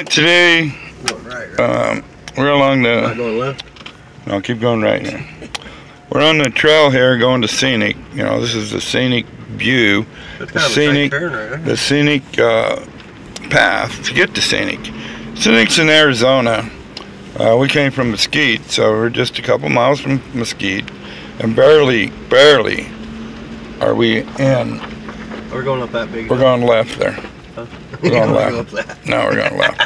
Today, we're along the. Not going left? No, keep going right here. We're on the trail here going to Scenic. You know, this is the Scenic view, the Scenic path to get to Scenic. Scenic's in Arizona. We came from Mesquite, so we're just a couple miles from Mesquite, and barely are we in. We're going up that big. We're going left there. Huh? We're going left. No, we're going left.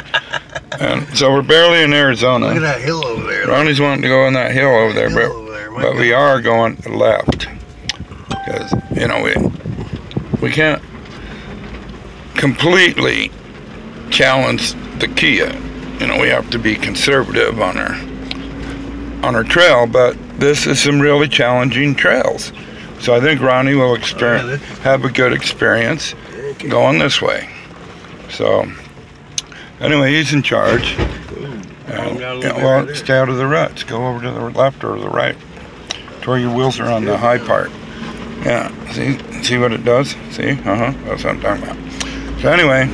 And so we're barely in Arizona. Look at that hill over there. Ronnie's wanting to go on that hill over there, but we are going left because you know we can't completely challenge the Kia. You know, we have to be conservative on our trail, but this is some really challenging trails. So I think Ronnie will have a good experience going this way. So anyway, he's in charge. Well, stay out of the ruts. Go over to the left or the right, to where your wheels are on the high part. Yeah, see what it does? See? That's what I'm talking about. So anyway,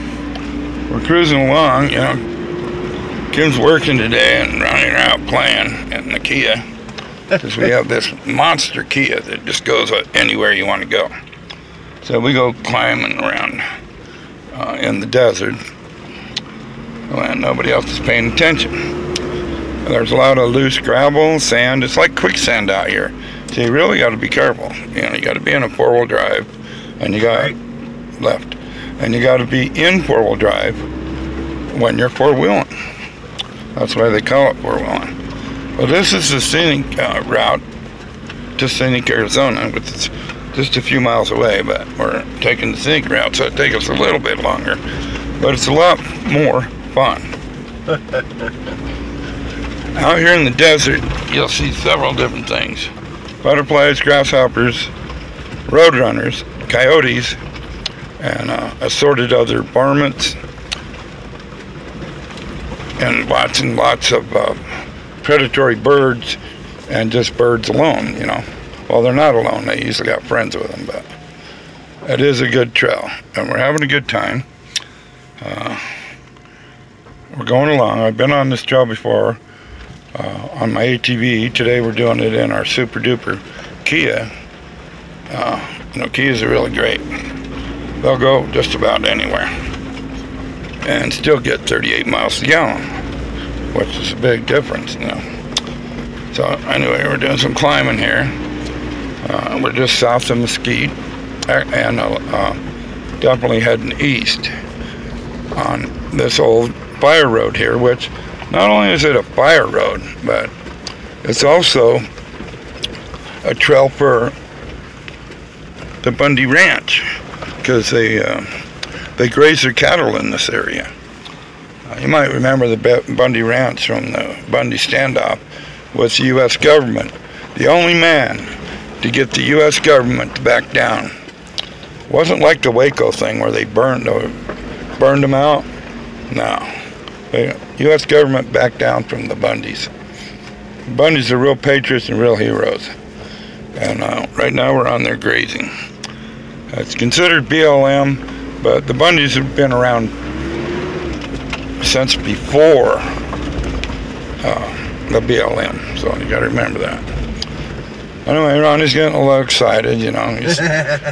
we're cruising along. You know, Kim's working today and Ronnie are out playing in the Kia, because we have this monster Kia that just goes anywhere you want to go. So we go climbing around in the desert when nobody else is paying attention. There's a lot of loose gravel, sand. It's like quicksand out here. So you really got to be careful. You know, you got to be in a four-wheel drive, and you got left, and you got to be in four-wheel drive when you're four-wheeling. That's why they call it four-wheeling. Well, this is the Scenic route to Scenic, Arizona, which is just a few miles away, but we're taking the Scenic route, so it takes us a little bit longer, but it's a lot more fun. Out here in the desert, you'll see several different things: butterflies, grasshoppers, roadrunners, coyotes, and assorted other varmints, and lots of predatory birds, and just birds alone, you know. Well, they're not alone. They usually got friends with them, but it is a good trail, and we're having a good time. We're going along. I've been on this trail before on my ATV. Today we're doing it in our super duper Kia. You know, Kias are really great. They'll go just about anywhere and still get 38 miles a gallon, which is a big difference, you know. So anyway, we're doing some climbing here. We're just south of Mesquite, and definitely heading east on this old fire road here, which not only is it a fire road, but it's also a trail for the Bundy Ranch, because they graze their cattle in this area. You might remember the Bundy Ranch from the Bundy standoff was the U.S. government. The only man to get the U.S. government to back down. It wasn't like the Waco thing where they burned them out. No. The U.S. government backed down from the Bundys. The Bundys are real patriots and real heroes. And right now we're on there grazing. It's considered BLM, but the Bundys have been around since before the BLM, so you got to remember that. Anyway, Ronnie's getting a little excited, you know. He's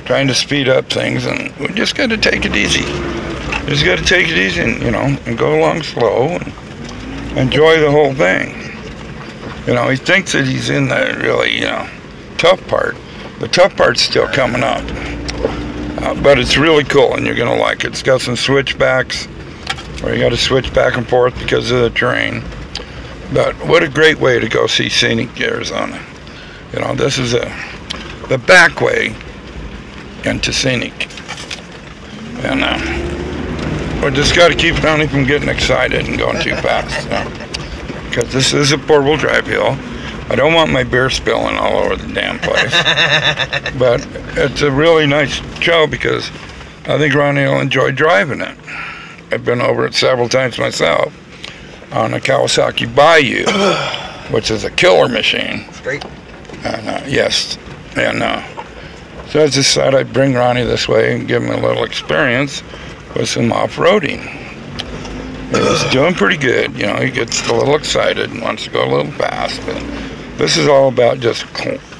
trying to speed up things, and we just got to take it easy. Just got to take it easy, and, you know, and go along slow and enjoy the whole thing. You know, he thinks that he's in the really, you know, tough part. The tough part's still coming up, but it's really cool, and you're gonna like it. It's got some switchbacks where you got to switch back and forth because of the terrain. But what a great way to go see Scenic, Arizona. You know, this is the back way into Scenic. And we just got to keep Ronnie from getting excited and going too fast. Because this is a four-wheel drive hill. I don't want my beer spilling all over the damn place. But it's a really nice trail because I think Ronnie will enjoy driving it. I've been over it several times myself on a Kawasaki Bayou, which is a killer machine. Straight. And yes, and so I just thought I'd bring Ronnie this way and give him a little experience with some off-roading. He's doing pretty good. You know, he gets a little excited and wants to go a little fast. But this is all about just,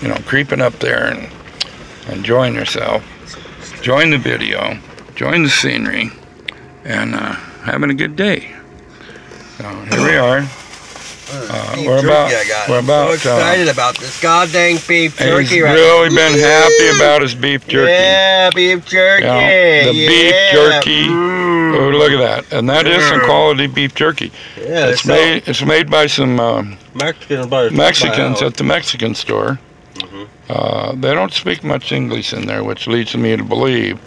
you know, creeping up there and enjoying yourself, enjoying the video, enjoying the scenery, and having a good day. So here we are. We're about so excited about this goddamn beef jerky. He's really been happy about his beef jerky. Yeah, beef jerky. You know, the beef jerky. Oh, look at that, and that is some quality beef jerky. Yeah, it's made by some Mexicans at the Mexican store. They don't speak much English in there, which leads me to believe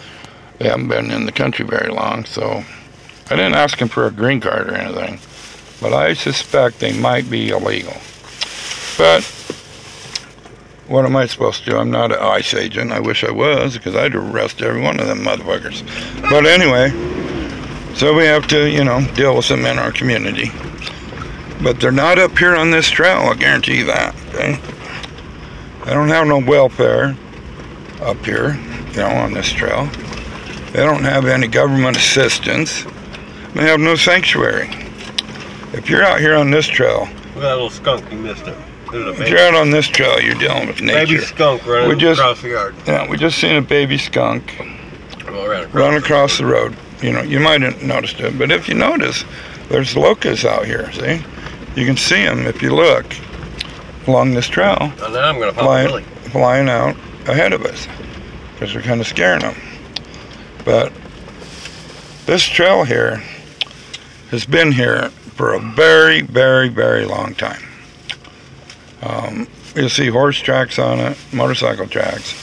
they haven't been in the country very long. So I didn't ask them for a green card or anything, but I suspect they might be illegal. But what am I supposed to do? I'm not an ICE agent. I wish I was, because I'd arrest every one of them motherfuckers. But anyway, so we have to, you know, deal with them in our community. But they're not up here on this trail, I guarantee you that, okay? They don't have no welfare up here, you know, on this trail. They don't have any government assistance. They have no sanctuary. If you're out here on this trail, look at that little skunk, you missed it. If you're out on this trail, you're dealing with nature. Baby skunk running across the yard. Yeah, we just seen a baby skunk run across the road. You know, you might have noticed it, but if you notice, there's locusts out here, see? You can see them if you look along this trail. And now I'm gonna flying out ahead of us, because we're kind of scaring them. But this trail here has been here for a very, very, very long time. You'll see horse tracks on it, motorcycle tracks,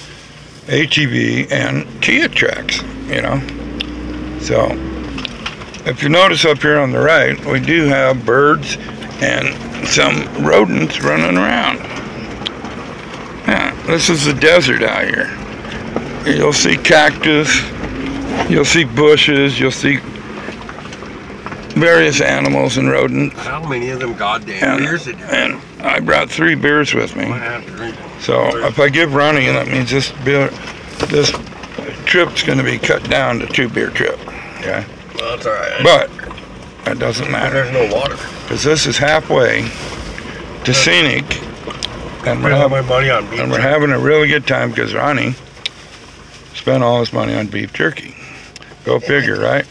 ATV, and Kia tracks, you know. So, if you notice up here on the right, we do have birds and some rodents running around. Yeah, this is the desert out here. You'll see cactus, you'll see bushes, you'll see various animals and rodents. How many of them goddamn beers did you have? And I brought 3 beers with me. I have to drink them. So if I give Ronnie, that means this trip's going to be cut down to 2-beer trip. Okay. Well, that's all right. But that doesn't matter. There's no water. Because this is halfway to Scenic, and we're having a really good time because Ronnie spent all his money on beef jerky. Go figure, right?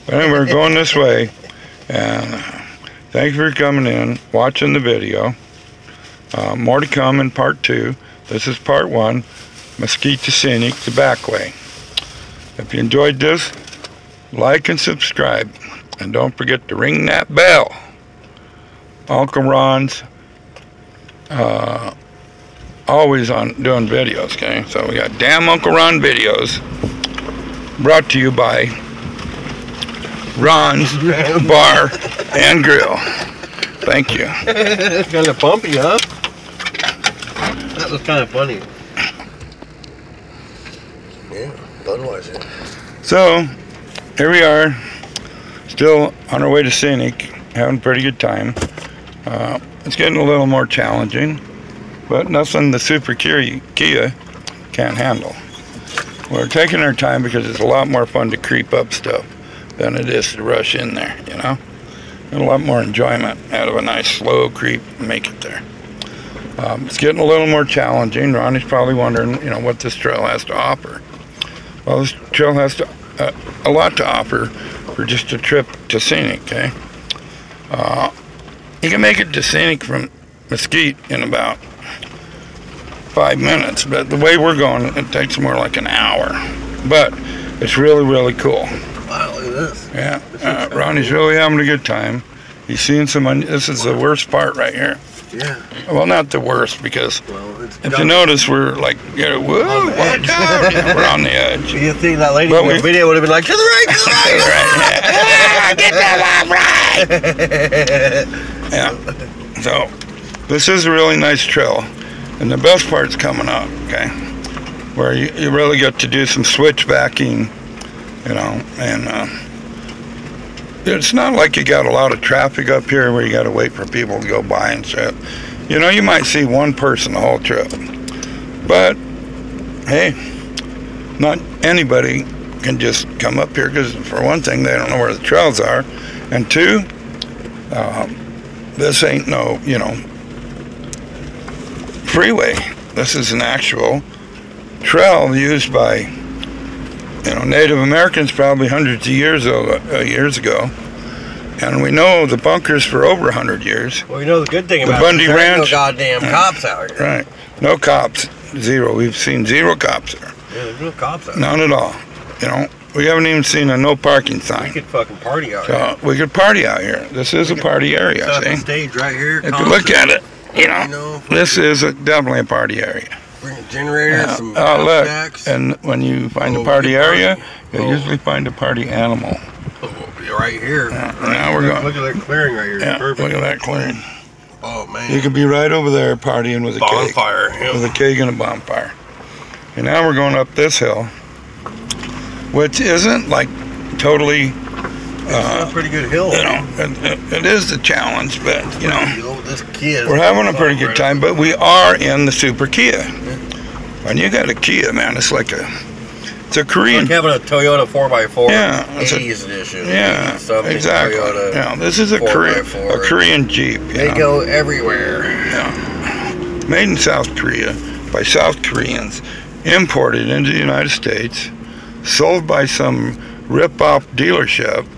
But anyway, we're going this way, and thank you for coming in, watching the video. More to come in part 2. This is part 1, Mesquite to Scenic, the back way. If you enjoyed this, like and subscribe, and don't forget to ring that bell. Uncle Ron's always on doing videos, okay? So we got Damn Uncle Ron videos, brought to you by Ron's Bar and Grill. Thank you. It's kind of bumpy, huh? That was kind of funny. Yeah, Budweiser. So, here we are, still on our way to Scenic, having a pretty good time. It's getting a little more challenging, but nothing the Super Kia can't handle. We're taking our time because it's a lot more fun to creep up stuff than it is to rush in there, you know? And a lot more enjoyment out of a nice slow creep and make it there. It's getting a little more challenging. Ronnie's probably wondering, you know, what this trail has to offer. Well, this trail has a lot to offer for just a trip to Scenic, okay? You can make it to Scenic from Mesquite in about 5 minutes, but the way we're going, it takes more like an hour. But it's really, really cool. Wow, look at this. Yeah, Ronnie's really having a good time. He's seeing some, this is the worst part right here. Yeah. Well, not the worst, because if you notice, we're like, you know, whoa, watch out. You know, we're on the edge. You think that lady in the video would have been like, to the right, to the right, get to the right. Yeah. So, this is a really nice trail, and the best part's coming up, okay? Where you really get to do some switchbacking, you know, and it's not like you got a lot of traffic up here where you got to wait for people to go by and shit. You know, you might see one person the whole trip. But, hey, not anybody can just come up here because, for one thing, they don't know where the trails are. And two, this ain't no, you know, freeway. This is an actual trail used by, you know, Native Americans probably hundreds of years ago. And we know the bunkers for over 100 years. Well, you know the good thing the about Bundy it, there ain't Ranch, no goddamn cops out here. Right. No cops. Zero. We've seen zero cops there. Yeah, there's no cops out here. None at all. You know, we haven't even seen a no parking sign. We could fucking party out here. So we could party out here. This is a party area, Set up see? a stage right here. If you look at it, you know, know, this is definitely a party area. bring a generator, some Oh, look, stacks. and when you find a party area, you usually find a party animal. Right here. Now we're going. Look at that clearing right here. Yeah, Perfect. look at that clearing. Oh man. You could be right over there partying with a bonfire. cake. With a cake and a bonfire. And now we're going up this hill, which isn't like totally. It's a pretty good hill. You know, it is a challenge, but you know, this kid. we're having a pretty good time. But we are in the Super Kia. When you got a Kia, man, it's like it's a Korean. Like having a Toyota 4x4. Yeah, 80s edition. Yeah, exactly. Toyota yeah, this is a Korean Jeep. They go everywhere. Yeah. Made in South Korea by South Koreans, imported into the United States, sold by some rip-off dealership.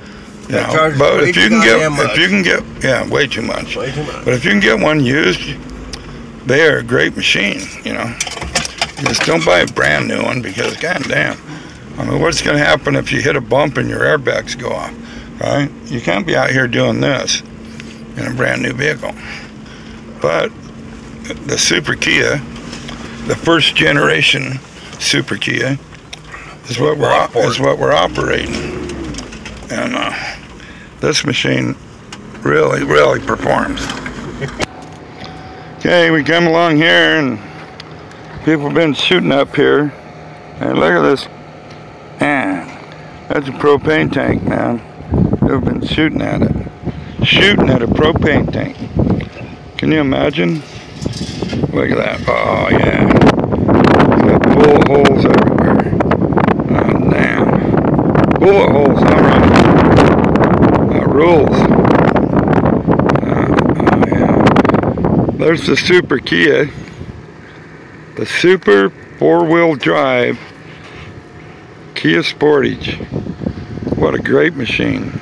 You know, but if you can get, yeah, way too much. Way too much. But if you can get one used, they are a great machine. You know, you just don't buy a brand new one because, goddamn, I mean, what's going to happen if you hit a bump and your airbags go off, right? You can't be out here doing this in a brand new vehicle. But the Super Kia, the first generation Super Kia, is what we're operating. And this machine really performs. Okay, we come along here and people have been shooting up here. And look at this. Man, that's a propane tank, man. They've been shooting at it. Shooting at a propane tank. Can you imagine? Look at that. Oh, yeah. It's got bullet holes everywhere. Oh, damn. Bullet holes, all right. Rules. Oh, yeah. There's the Super Kia. The Super 4-wheel drive Kia Sportage. What a great machine.